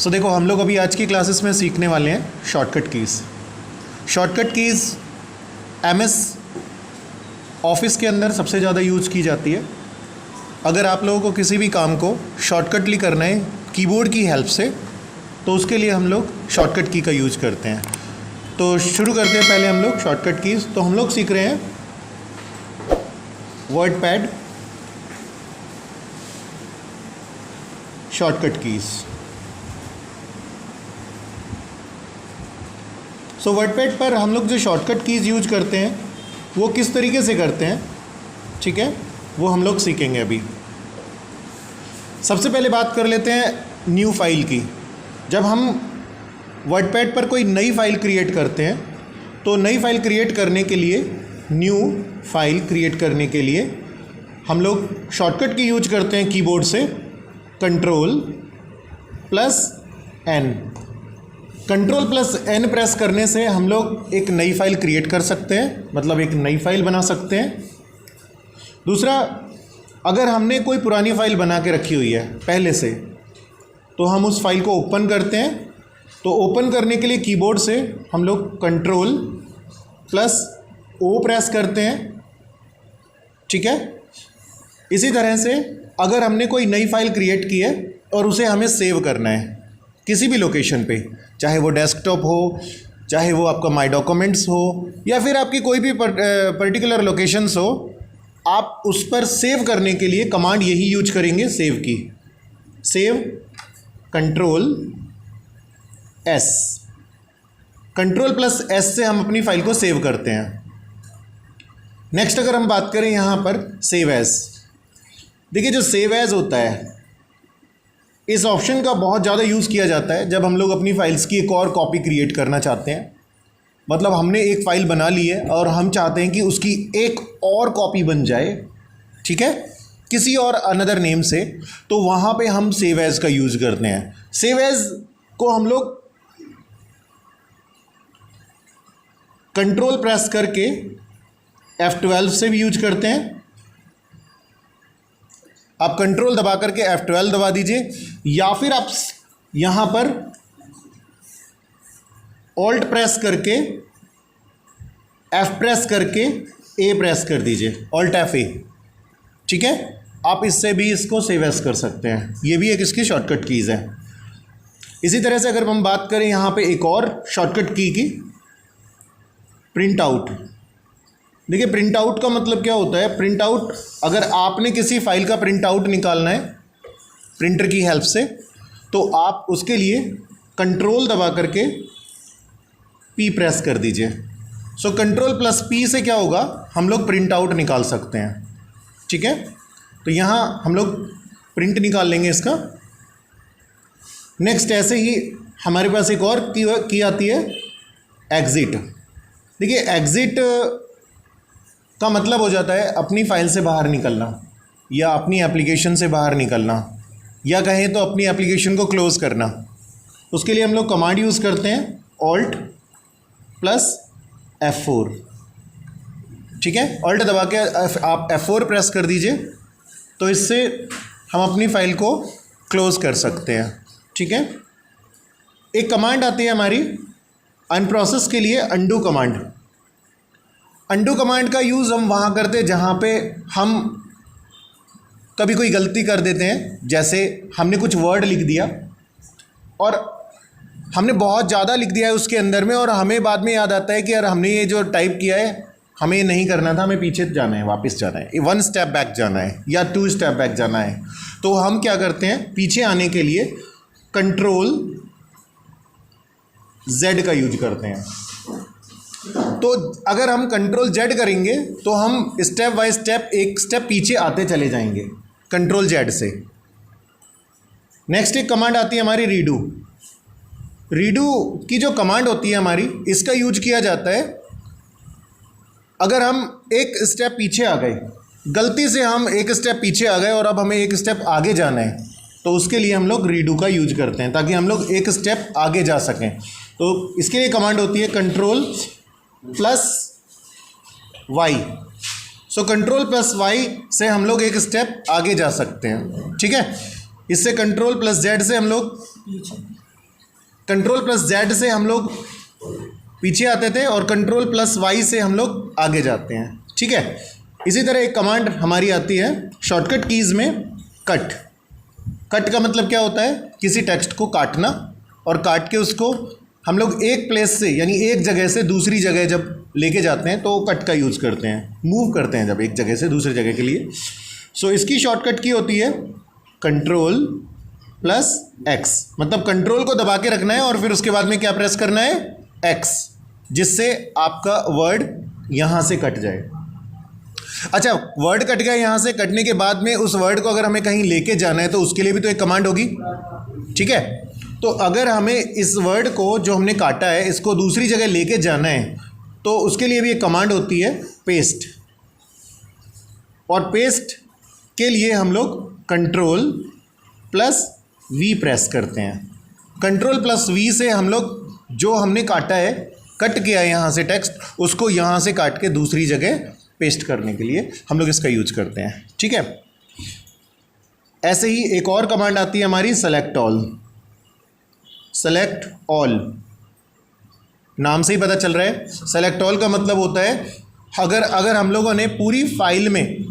सो देखो हम लोग अभी आज की क्लासेस में सीखने वाले हैं shortcut keys. Shortcut keys MS office के अंदर सबसे ज़्यादा यूज़ की जाती है। अगर आप लोगों को किसी भी काम को शॉर्टकटली करना है कीबोर्ड की हेल्प से, तो उसके लिए हम लोग शॉर्टकट की का यूज़ करते हैं। तो शुरू करते हैं पहले हम लोग शॉर्टकट कीज़। तो हम लोग सीख रहे हैं वर्डपैड शॉर्टकट कीज़। सो वर्डपैड पर हम लोग जो शॉर्टकट कीज़ यूज करते हैं वो किस तरीके से करते हैं, ठीक है, वो हम लोग सीखेंगे अभी। सबसे पहले बात कर लेते हैं न्यू फाइल की। जब हम वर्डपैड पर कोई नई फाइल क्रिएट करते हैं तो नई फाइल क्रिएट करने के लिए, न्यू फाइल क्रिएट करने के लिए हम लोग शॉर्टकट की यूज करते हैं कीबोर्ड से Ctrl+N। Ctrl+N प्रेस करने से हम लोग एक नई फाइल क्रिएट कर सकते हैं, मतलब एक नई फाइल बना सकते हैं। दूसरा, अगर हमने कोई पुरानी फाइल बना के रखी हुई है पहले से, तो हम उस फाइल को ओपन करते हैं। तो ओपन करने के लिए कीबोर्ड से हम लोग Ctrl+O प्रेस करते हैं, ठीक है। इसी तरह से अगर हमने कोई नई फाइल क्रिएट की है और उसे हमें सेव करना है किसी भी लोकेशन पे, चाहे वो डेस्कटॉप हो, चाहे वो आपका माई डॉक्यूमेंट्स हो, या फिर आपकी कोई भी पर्टिकुलर लोकेशंस हो, आप उस पर सेव करने के लिए कमांड यही यूज करेंगे, सेव की। Save Ctrl+S। Ctrl+S से हम अपनी फाइल को सेव करते हैं। नेक्स्ट अगर हम बात करें यहाँ पर सेव एज, देखिए जो सेव एज होता है इस ऑप्शन का बहुत ज़्यादा यूज़ किया जाता है जब हम लोग अपनी फाइल्स की एक और कॉपी क्रिएट करना चाहते हैं। मतलब हमने एक फ़ाइल बना ली है और हम चाहते हैं कि उसकी एक और कॉपी बन जाए, ठीक है, किसी और अनदर नेम से, तो वहाँ पे हम सेव एज का यूज़ करते हैं। सेव एज को हम लोग कंट्रोल प्रेस करके F12 से भी यूज करते हैं। आप कंट्रोल दबा करके F12 दबा दीजिए, या फिर आप यहाँ पर ऑल्ट प्रेस करके F प्रेस करके A प्रेस कर दीजिए, ऑल्ट F A, ठीक है। आप इससे भी इसको सेव एज कर सकते हैं। ये भी एक इसकी शॉर्टकट कीज़ है। इसी तरह से अगर हम बात करें यहाँ पे एक और शॉर्टकट की प्रिंट आउट। देखिए प्रिंट आउट का मतलब क्या होता है। प्रिंट आउट, अगर आपने किसी फाइल का प्रिंट आउट निकालना है प्रिंटर की हेल्प से, तो आप उसके लिए कंट्रोल दबा करके P प्रेस कर दीजिए। सो Ctrl+P से क्या होगा, हम लोग प्रिंट आउट निकाल सकते हैं, ठीक है। तो यहाँ हम लोग प्रिंट निकाल लेंगे इसका। नेक्स्ट ऐसे ही हमारे पास एक और की आती है एग्ज़िट। देखिए एग्ज़िट का मतलब हो जाता है अपनी फ़ाइल से बाहर निकलना, या अपनी एप्लीकेशन से बाहर निकलना, या कहें तो अपनी एप्लीकेशन को क्लोज़ करना। उसके लिए हम लोग कमांड यूज़ करते हैं Alt+F4, ठीक है। ऑल्ट दबा के आप F4 प्रेस कर दीजिए, तो इससे हम अपनी फ़ाइल को क्लोज़ कर सकते हैं, ठीक है। एक कमांड आती है हमारी अनप्रोसेस के लिए, अंडू कमांड। अंडू कमांड का यूज़ हम वहाँ करते हैं जहाँ पे हम कभी कोई गलती कर देते हैं। जैसे हमने कुछ वर्ड लिख दिया और हमने बहुत ज़्यादा लिख दिया है उसके अंदर में, और हमें बाद में याद आता है कि यार हमने ये जो टाइप किया है हमें ये नहीं करना था, हमें पीछे जाना है, वापस जाना है, 1 स्टेप बैक जाना है या 2 स्टेप बैक जाना है। तो हम क्या करते हैं, पीछे आने के लिए Ctrl+Z का यूज करते हैं। तो अगर हम Ctrl+Z करेंगे तो हम स्टेप बाय स्टेप एक स्टेप पीछे आते चले जाएंगे Ctrl+Z से। नेक्स्ट एक कमांड आती है हमारी रीडू। रीडू की जो कमांड होती है हमारी, इसका यूज किया जाता है अगर हम एक स्टेप पीछे आ गए, गलती से हम एक स्टेप पीछे आ गए और अब हमें एक स्टेप आगे जाना है, तो उसके लिए हम लोग रीडू का यूज करते हैं ताकि हम लोग एक स्टेप आगे जा सकें। तो इसके लिए कमांड होती है Ctrl+Y। सो Ctrl+Y से हम लोग एक स्टेप आगे जा सकते हैं, ठीक है। इससे Ctrl+Z से हम लोग कंट्रोल प्लस जेड से हम लोग पीछे आते थे और कंट्रोल प्लस वाई से हम लोग आगे जाते हैं, ठीक है। इसी तरह एक कमांड हमारी आती है शॉर्टकट कीज़ में, कट। कट का मतलब क्या होता है, किसी टेक्स्ट को काटना, और काट के उसको हम लोग एक प्लेस से यानी एक जगह से दूसरी जगह जब लेके जाते हैं तो कट का यूज़ करते हैं, मूव करते हैं जब एक जगह से दूसरी जगह के लिए। सो इसकी शॉर्टकट की होती है कंट्रोल प्लस एक्स, मतलब कंट्रोल को दबा के रखना है और फिर उसके बाद में क्या प्रेस करना है, एक्स, जिससे आपका वर्ड यहाँ से कट जाए। अच्छा, वर्ड कट गया, यहाँ से कटने के बाद में उस वर्ड को अगर हमें कहीं लेके जाना है तो उसके लिए भी तो एक कमांड होगी, ठीक है। तो अगर हमें इस वर्ड को जो हमने काटा है इसको दूसरी जगह लेके जाना है तो उसके लिए भी एक कमांड होती है पेस्ट, और पेस्ट के लिए हम लोग कंट्रोल प्लस वी प्रेस करते हैं। कंट्रोल प्लस वी से हम लोग जो हमने काटा है, कट किया है यहाँ से टेक्स्ट, उसको यहाँ से काट के दूसरी जगह पेस्ट करने के लिए हम लोग इसका यूज करते हैं, ठीक है। ऐसे ही एक और कमांड आती है हमारी सेलेक्ट ऑल। सेलेक्ट ऑल नाम से ही पता चल रहा है, सेलेक्ट ऑल का मतलब होता है अगर हम लोगों ने पूरी फाइल में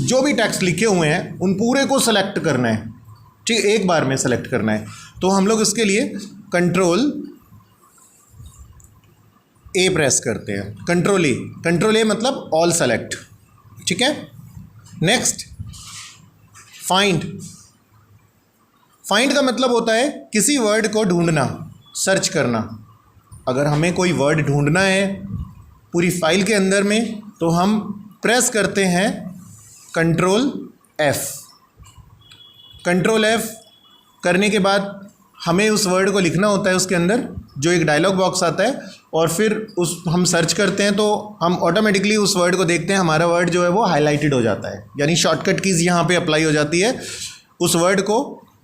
जो भी टेक्स्ट लिखे हुए हैं उन पूरे को सेलेक्ट करना है, ठीक, एक बार में सेलेक्ट करना है, तो हम लोग इसके लिए कंट्रोल ए प्रेस करते हैं। कंट्रोल ए मतलब ऑल सेलेक्ट, ठीक है। नेक्स्ट फाइंड का मतलब होता है किसी वर्ड को ढूंढना, सर्च करना। अगर हमें कोई वर्ड ढूंढना है पूरी फाइल के अंदर में तो हम प्रेस करते हैं कंट्रोल एफ। कंट्रोल एफ करने के बाद हमें उस वर्ड को लिखना होता है उसके अंदर, जो एक डायलॉग बॉक्स आता है, और फिर हम सर्च करते हैं तो हम ऑटोमेटिकली उस वर्ड को देखते हैं, हमारा वर्ड जो है वो हाईलाइटेड हो जाता है, यानी शॉर्टकट कीज़ यहाँ पे अप्लाई हो जाती है उस वर्ड को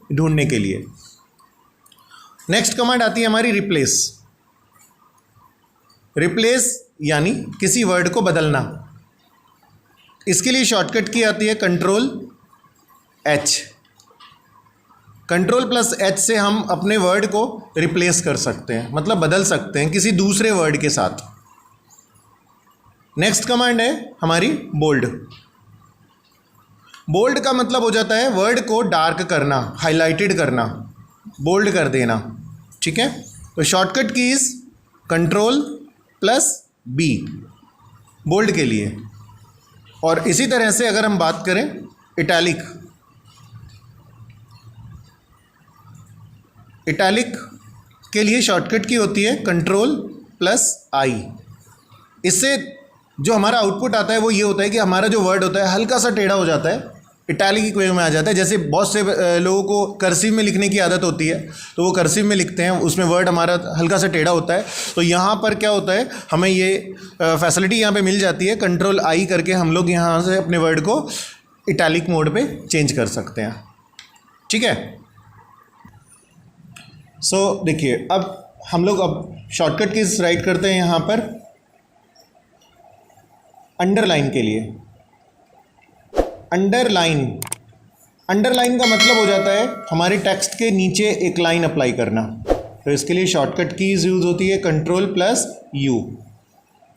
ढूंढने के लिए। नेक्स्ट कमांड आती है हमारी रिप्लेस। रिप्लेस यानी किसी वर्ड को बदलना। इसके लिए शॉर्टकट की आती है control H. Control plus H से हम अपने वर्ड को रिप्लेस कर सकते हैं, मतलब बदल सकते हैं किसी दूसरे वर्ड के साथ। नेक्स्ट कमांड है हमारी बोल्ड। बोल्ड का मतलब हो जाता है वर्ड को डार्क करना, हाईलाइटेड करना, बोल्ड कर देना, ठीक है। तो shortcut keys control plus B bold के लिए। और इसी तरह से अगर हम बात करें इटैलिक के लिए शॉर्टकट की होती है कंट्रोल प्लस आई। इससे जो हमारा आउटपुट आता है वो ये होता है कि हमारा जो वर्ड होता है हल्का सा टेढ़ा हो जाता है, इटैलिक वे में आ जाता है। जैसे बहुत से लोगों को कर्सिव में लिखने की आदत होती है तो वो कर्सिव में लिखते हैं, उसमें वर्ड हमारा हल्का सा टेढ़ा होता है। तो यहाँ पर क्या होता है, हमें ये फैसिलिटी यहाँ पे मिल जाती है, कंट्रोल आई करके हम लोग यहाँ से अपने वर्ड को इटैलिक मोड पे चेंज कर सकते हैं, ठीक है। सो देखिए, अब हम लोग शॉर्टकट कीज राइट करते हैं यहाँ पर अंडरलाइन के लिए। अंडरलाइन का मतलब हो जाता है हमारे टेक्स्ट के नीचे एक लाइन अप्लाई करना। तो इसके लिए शॉर्टकट कीज यूज़ होती है control plus you.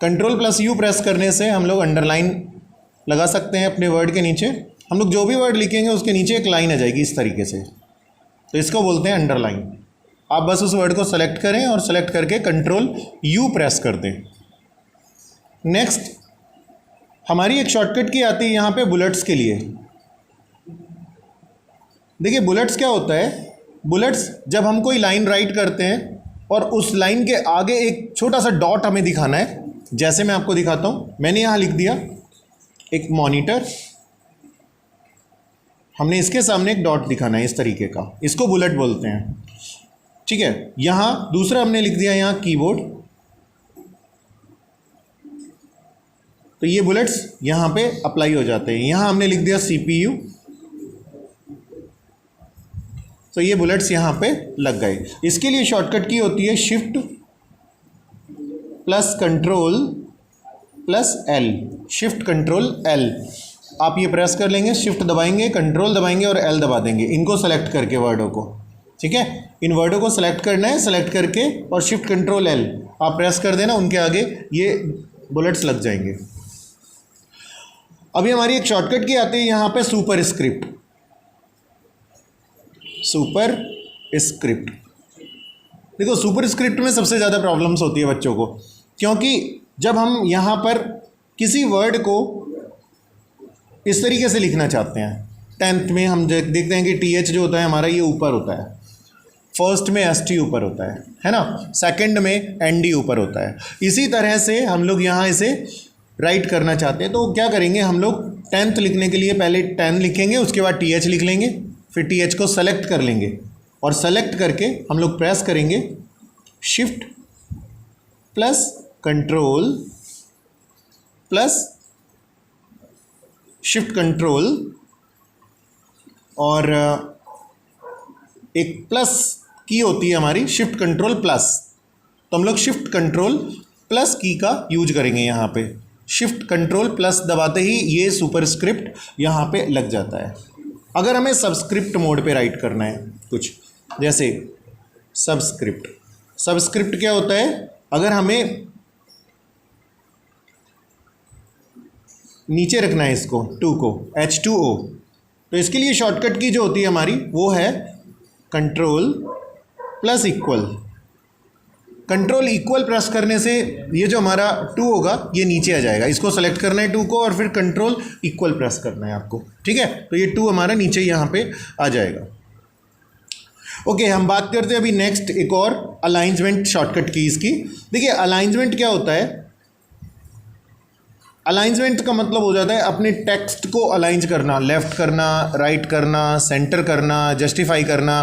Control plus you press करने से हम लोग अंडरलाइन लगा सकते हैं अपने वर्ड के नीचे। हम लोग जो भी वर्ड लिखेंगे उसके नीचे एक लाइन आ जाएगी इस तरीके से, तो इसको बोलते हैं अंडरलाइन। आप बस उस वर्ड को सेलेक्ट करें और सेलेक्ट करके कंट्रोल यू प्रेस कर दें। नेक्स्ट हमारी एक शॉर्टकट की आती है यहाँ पे बुलेट्स के लिए। देखिए बुलेट्स क्या होता है, बुलेट्स जब हम कोई लाइन राइट करते हैं और उस लाइन के आगे एक छोटा सा डॉट हमें दिखाना है, जैसे मैं आपको दिखाता हूँ। मैंने यहाँ लिख दिया एक मॉनिटर, हमने इसके सामने एक डॉट दिखाना है इस तरीके का, इसको बुलेट बोलते हैं, ठीक है। यहाँ दूसरा हमने लिख दिया यहाँ कीबोर्ड, तो ये बुलेट्स यहाँ पे अप्लाई हो जाते हैं। यहाँ हमने लिख दिया CPU, तो ये बुलेट्स यहाँ पे लग गए। इसके लिए शॉर्टकट की होती है shift plus control plus L। Shift control L आप ये प्रेस कर लेंगे, शिफ्ट दबाएंगे, कंट्रोल दबाएंगे और L दबा देंगे, इनको सेलेक्ट करके वर्डों को, ठीक है, इन वर्डों को सेलेक्ट करना है, सेलेक्ट करके और शिफ्ट कंट्रोल एल आप प्रेस कर देना, उनके आगे ये बुलेट्स लग जाएंगे। अभी हमारी एक शॉर्टकट की आती है यहाँ पे सुपर स्क्रिप्ट। सुपर स्क्रिप्ट, देखो सुपर स्क्रिप्ट में सबसे ज़्यादा प्रॉब्लम्स होती है बच्चों को, क्योंकि जब हम यहाँ पर किसी वर्ड को इस तरीके से लिखना चाहते हैं, 10th में हम देखते हैं कि TH जो होता है हमारा ये ऊपर होता है, फर्स्ट में ST ऊपर होता है ना, सेकंड में ND ऊपर होता है। इसी तरह से हम लोग यहाँ इसे राइट करना चाहते हैं, तो क्या करेंगे हम लोग 10th लिखने के लिए पहले 10 लिखेंगे, उसके बाद TH लिख लेंगे, फिर TH को सेलेक्ट कर लेंगे और सेलेक्ट करके हम लोग प्रेस करेंगे shift plus control plus shift control और एक प्लस की होती है हमारी शिफ्ट कंट्रोल प्लस, तो हम लोग शिफ्ट कंट्रोल प्लस की का यूज करेंगे। यहाँ पे शिफ्ट कंट्रोल प्लस दबाते ही ये सुपरस्क्रिप्ट यहाँ पे लग जाता है। अगर हमें सबस्क्रिप्ट मोड पे राइट करना है कुछ, जैसे सबस्क्रिप्ट, सबस्क्रिप्ट क्या होता है, अगर हमें नीचे रखना है इसको 2 को H2O, तो इसके लिए शॉर्टकट की जो होती है हमारी वो है control plus equal. Control equal press करने से ये जो हमारा 2 होगा ये नीचे आ जाएगा, इसको सेलेक्ट करना है 2 को और फिर कंट्रोल इक्वल प्रेस करना है आपको, ठीक है, तो ये 2 हमारा नीचे यहाँ पे आ जाएगा। ओके, हम बात करते हैं अभी नेक्स्ट एक और अलाइंसमेंट शॉर्टकट कीज की। देखिए अलाइंसमेंट क्या होता है, अलाइंसमेंट का मतलब हो जाता है अपने टेक्स्ट को अलाइंस करना, लेफ्ट करना, राइट करना, सेंटर करना, जस्टिफाई करना,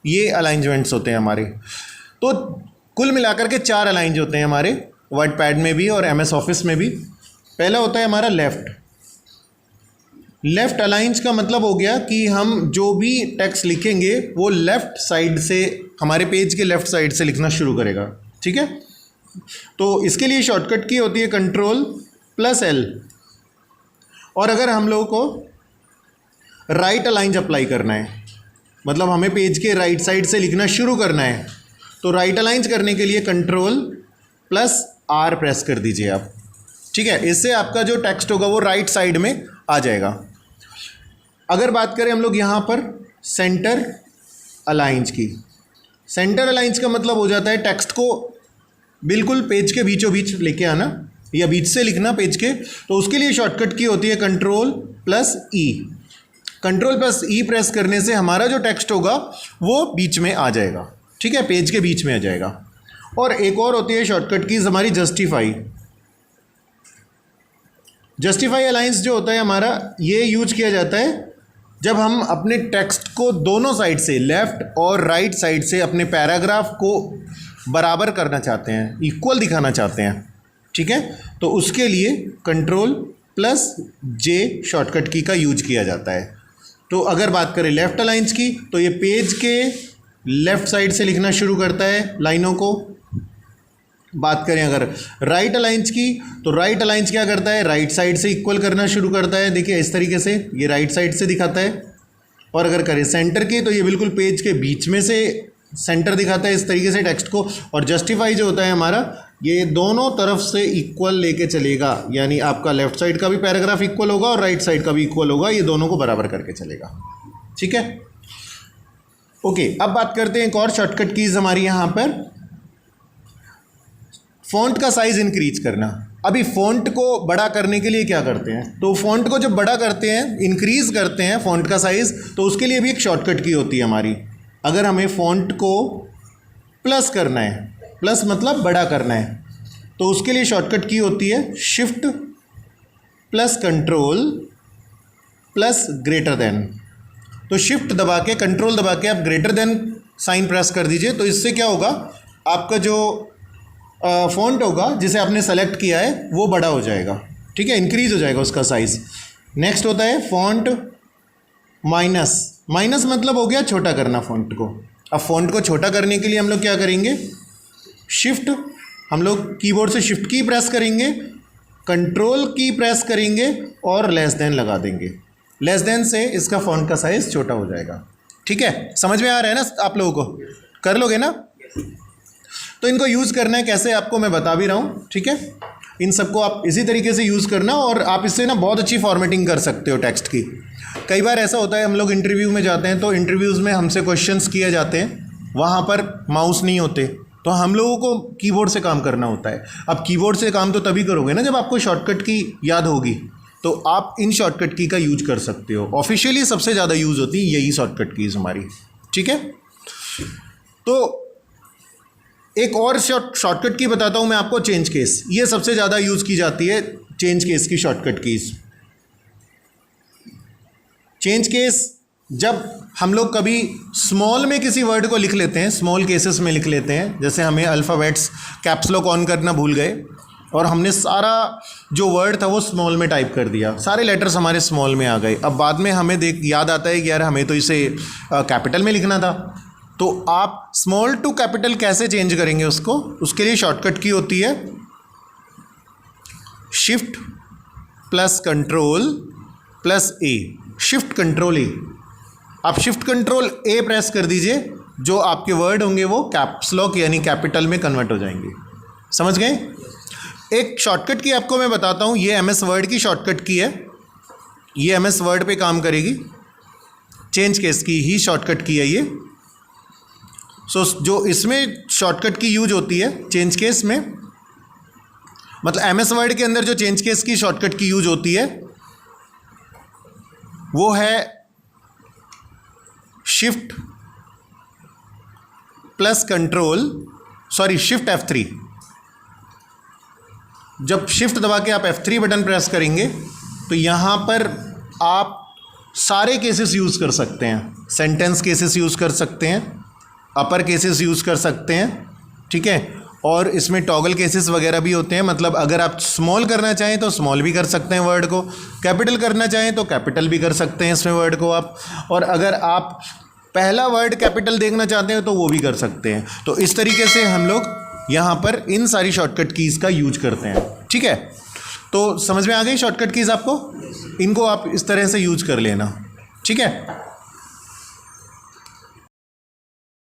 ये अलाइंसमेंट्स होते हैं हमारे। तो कुल मिलाकर के 4 अलाइंस होते हैं हमारे वर्डपैड में भी और MS ऑफिस में भी। पहला होता है हमारा लेफ्ट। लेफ़्ट अलाइंस का मतलब हो गया कि हम जो भी टेक्स्ट लिखेंगे वो लेफ़्ट साइड से, हमारे पेज के लेफ़्ट साइड से लिखना शुरू करेगा, ठीक है। तो इसके लिए शॉर्टकट की होती है कंट्रोल प्लस L। और अगर हम लोगों को राइट अलाइंस अप्लाई करना है, मतलब हमें पेज के राइट साइड से लिखना शुरू करना है, तो राइट अलाइंस करने के लिए कंट्रोल प्लस R प्रेस कर दीजिए आप, ठीक है। इससे आपका जो टेक्स्ट होगा वो राइट साइड में आ जाएगा। अगर बात करें हम लोग यहाँ पर सेंटर अलाइंस की, सेंटर अलाइंस का मतलब हो जाता है टेक्स्ट को बिल्कुल पेज के बीचों बीच लेके आना या बीच से लिखना पेज के, तो उसके लिए शॉर्टकट की होती है control plus E। Control plus E press करने से हमारा जो टेक्स्ट होगा वो बीच में आ जाएगा, ठीक है, पेज के बीच में आ जाएगा। और एक और होती है शॉर्टकट कीज हमारी जस्टिफाई। जस्टिफाई अलाइंस जो होता है हमारा, ये यूज किया जाता है जब हम अपने टेक्स्ट को दोनों साइड से, लेफ़्ट और राइट साइड से, अपने पैराग्राफ को बराबर करना चाहते हैं, इक्वल दिखाना चाहते हैं, ठीक है। तो उसके लिए कंट्रोल प्लस J शॉर्टकट की का यूज किया जाता है। तो अगर बात करें लेफ़्ट अलाइंस की, तो ये पेज के लेफ़्ट साइड से लिखना शुरू करता है लाइनों को। बात करें अगर राइट अलाइंस की, तो राइट अलाइंस क्या करता है, राइट साइड से इक्वल करना शुरू करता है। देखिए इस तरीके से ये राइट साइड से दिखाता है। और अगर करें सेंटर की, तो ये बिल्कुल पेज के बीच में से सेंटर दिखाता है इस तरीके से टेक्स्ट को। और जस्टिफाई जो होता है हमारा, ये दोनों तरफ से इक्वल लेके चलेगा, यानी आपका लेफ्ट साइड का भी पैराग्राफ इक्वल होगा और राइट साइड का भी इक्वल होगा, ये दोनों को बराबर करके चलेगा, ठीक है। ओके, अब बात करते हैं एक और शॉर्टकट कीज हमारी यहाँ पर, फ़ॉन्ट का साइज़ इंक्रीज करना। अभी फ़ॉन्ट को बड़ा करने के लिए क्या करते हैं, तो फ़ॉन्ट को जब बड़ा करते हैं, इंक्रीज़ करते हैं फ़ॉन्ट का साइज़, तो उसके लिए भी एक शॉर्टकट की होती है हमारी। अगर हमें फ़ॉन्ट को प्लस करना है, प्लस मतलब बड़ा करना है, तो उसके लिए शॉर्टकट की होती है shift plus control plus greater than. तो शिफ्ट दबा के, कंट्रोल दबा के आप ग्रेटर देन साइन प्रेस कर दीजिए, तो इससे क्या होगा, आपका जो फ़ॉन्ट होगा जिसे आपने सेलेक्ट किया है वो बड़ा हो जाएगा, ठीक है, इंक्रीज़ हो जाएगा उसका साइज़। नेक्स्ट होता है फ़ॉन्ट माइनस। माइनस मतलब हो गया छोटा करना फ़ॉन्ट को। अब फ़ॉन्ट को छोटा करने के लिए हम लोग क्या करेंगे, शिफ्ट, हम लोग कीबोर्ड से शिफ्ट की प्रेस करेंगे, कंट्रोल की प्रेस करेंगे और लेस देन लगा देंगे। लेस देन से इसका फ़ॉन्ट का साइज़ छोटा हो जाएगा, ठीक है, समझ में आ रहा है ना आप लोगों को? कर लोगे ना? तो इनको यूज़ करना है कैसे आपको मैं बता भी रहा हूँ, ठीक है। इन सबको आप इसी तरीके से यूज़ करना और आप इससे ना बहुत अच्छी फॉर्मेटिंग कर सकते हो टेक्स्ट की। कई बार ऐसा होता है हम लोग इंटरव्यू में जाते हैं तो इंटरव्यूज़ में हमसे क्वेश्चंस किए जाते हैं, वहाँ पर माउस नहीं होते, तो हम लोगों को कीबोर्ड से काम करना होता है। अब कीबोर्ड से काम तो तभी करोगे ना जब आपको शॉर्टकट की याद होगी, तो आप इन शॉर्टकट की का यूज कर सकते हो। ऑफिशियली सबसे ज़्यादा यूज़ होती है यही शॉर्टकट कीज़ हमारी, ठीक है। तो एक और शॉर्टकट की बताता हूँ मैं आपको, चेंज केस। ये सबसे ज़्यादा यूज़ की जाती है चेंज केस की शॉर्टकट कीज़। चेंज केस जब हम लोग कभी स्मॉल में किसी वर्ड को लिख लेते हैं, स्मॉल केसेस में लिख लेते हैं, जैसे हमें अल्फ़ाबेट्स कैप्स लॉक ऑन करना भूल गए और हमने सारा जो वर्ड था वो स्मॉल में टाइप कर दिया, सारे लेटर्स हमारे स्मॉल में आ गए। अब बाद में हमें याद आता है कि यार हमें तो इसे कैपिटल में लिखना था। तो आप स्मॉल टू कैपिटल कैसे चेंज करेंगे उसको? उसके लिए शॉर्टकट की होती है शिफ्ट प्लस कंट्रोल प्लस ए, शिफ्ट कंट्रोल ए। आप शिफ्ट कंट्रोल ए प्रेस कर दीजिए, जो आपके वर्ड होंगे वो कैप्स लॉक यानी कैपिटल में कन्वर्ट हो जाएंगे। समझ गए? एक शॉर्टकट की आपको मैं बताता हूँ, ये एमएस वर्ड की शॉर्टकट की है, ये एमएस वर्ड पे काम करेगी, चेंज केस की ही शॉर्टकट की है ये। सो जो इसमें शॉर्टकट की यूज होती है चेंज केस में, मतलब एमएस वर्ड के अंदर जो चेंज केस की शॉर्टकट की यूज होती है वो है shift plus control, sorry shift F3। जब शिफ्ट दबा के आप F3 बटन प्रेस करेंगे तो यहाँ पर आप सारे केसेस यूज़ कर सकते हैं। सेंटेंस केसेस यूज़ कर सकते हैं, अपर केसेस यूज़ कर सकते हैं, ठीक है। और इसमें टॉगल केसेस वगैरह भी होते हैं, मतलब अगर आप स्मॉल करना चाहें तो स्मॉल भी कर सकते हैं वर्ड को, कैपिटल करना चाहें तो कैपिटल भी कर सकते हैं इसमें वर्ड को आप, और अगर आप पहला वर्ड कैपिटल देखना चाहते हैं तो वो भी कर सकते हैं। तो इस तरीके से हम लोग यहाँ पर इन सारी शॉर्टकट कीज़ का यूज करते हैं, ठीक है। तो समझ में आ गई शॉर्टकट कीज़ आपको? इनको आप इस तरह से यूज कर लेना, ठीक है।